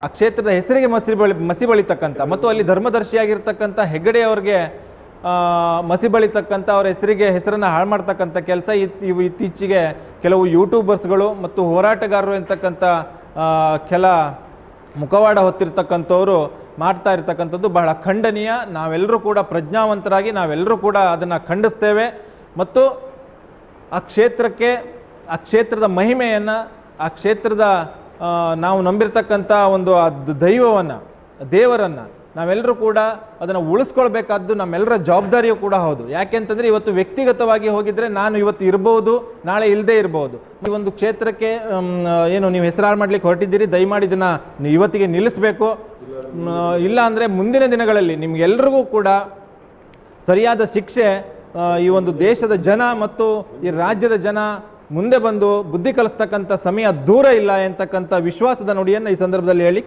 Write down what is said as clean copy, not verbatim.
ಆ ಕ್ಷೇತ್ರದ ಹೆಸರಿಗೆ ಮಸಿ ಬಳಿತಕ್ಕಂಥ ಮತ್ತು ಅಲ್ಲಿ ಧರ್ಮದರ್ಶಿಯಾಗಿರ್ತಕ್ಕಂಥ ಹೆಗ್ಗಡೆ ಅವ್ರಿಗೆ ಮಸಿ ಬಳಿತಕ್ಕಂಥ ಅವರ ಹೆಸರನ್ನು ಹಾಳು ಮಾಡ್ತಕ್ಕಂಥ ಕೆಲಸ ಇತ್ತೀಚೆಗೆ ಕೆಲವು ಯೂಟ್ಯೂಬರ್ಸ್ಗಳು ಮತ್ತು ಹೋರಾಟಗಾರರು ಅಂತಕ್ಕಂಥ ಕೆಲ ಮುಖವಾಡ ಹೊತ್ತಿರ್ತಕ್ಕಂಥವರು ಮಾಡ್ತಾ ಇರ್ತಕ್ಕಂಥದ್ದು ಬಹಳ ಖಂಡನೀಯ. ನಾವೆಲ್ಲರೂ ಕೂಡ ಪ್ರಜ್ಞಾವಂತರಾಗಿ ನಾವೆಲ್ಲರೂ ಕೂಡ ಅದನ್ನು ಖಂಡಿಸ್ತೇವೆ ಮತ್ತು ಆ ಕ್ಷೇತ್ರದ ಮಹಿಮೆಯನ್ನು, ಆ ಕ್ಷೇತ್ರದ ನಾವು ನಂಬಿರ್ತಕ್ಕಂಥ ಒಂದು ದೈವವನ್ನು, ದೇವರನ್ನು ನಾವೆಲ್ಲರೂ ಕೂಡ ಅದನ್ನು ಉಳಿಸ್ಕೊಳ್ಬೇಕಾದ್ದು ನಮ್ಮೆಲ್ಲರ ಜವಾಬ್ದಾರಿಯೂ ಕೂಡ ಹೌದು. ಯಾಕೆಂತಂದರೆ ಇವತ್ತು ವ್ಯಕ್ತಿಗತವಾಗಿ ಹೋಗಿದ್ರೆ ನಾನು ಇವತ್ತು ಇರ್ಬೋದು, ನಾಳೆ ಇಲ್ಲದೆ ಇರ್ಬೋದು. ಈ ಒಂದು ಕ್ಷೇತ್ರಕ್ಕೆ ಏನು ನೀವು ಹೆಸರಾಳು ಮಾಡಲಿಕ್ಕೆ ಹೊರಟಿದ್ದೀರಿ, ದಯಮಾಡಿ ಇದನ್ನು ಇವತ್ತಿಗೆ ನಿಲ್ಲಿಸಬೇಕು. ಇಲ್ಲ ಅಂದರೆ ಮುಂದಿನ ದಿನಗಳಲ್ಲಿ ನಿಮಗೆಲ್ರಿಗೂ ಕೂಡ ಸರಿಯಾದ ಶಿಕ್ಷೆ ಈ ಒಂದು ದೇಶದ ಜನ ಮತ್ತು ಈ ರಾಜ್ಯದ ಜನ ಮುಂದೆ ಬಂದು ಬುದ್ಧಿ ಕಲಿಸ್ತಕ್ಕಂಥ ಸಮಯ ದೂರ ಇಲ್ಲ ಎಂತಕ್ಕಂಥ ವಿಶ್ವಾಸದ ನುಡಿಯನ್ನು ಈ ಸಂದರ್ಭದಲ್ಲಿ ಹೇಳಿ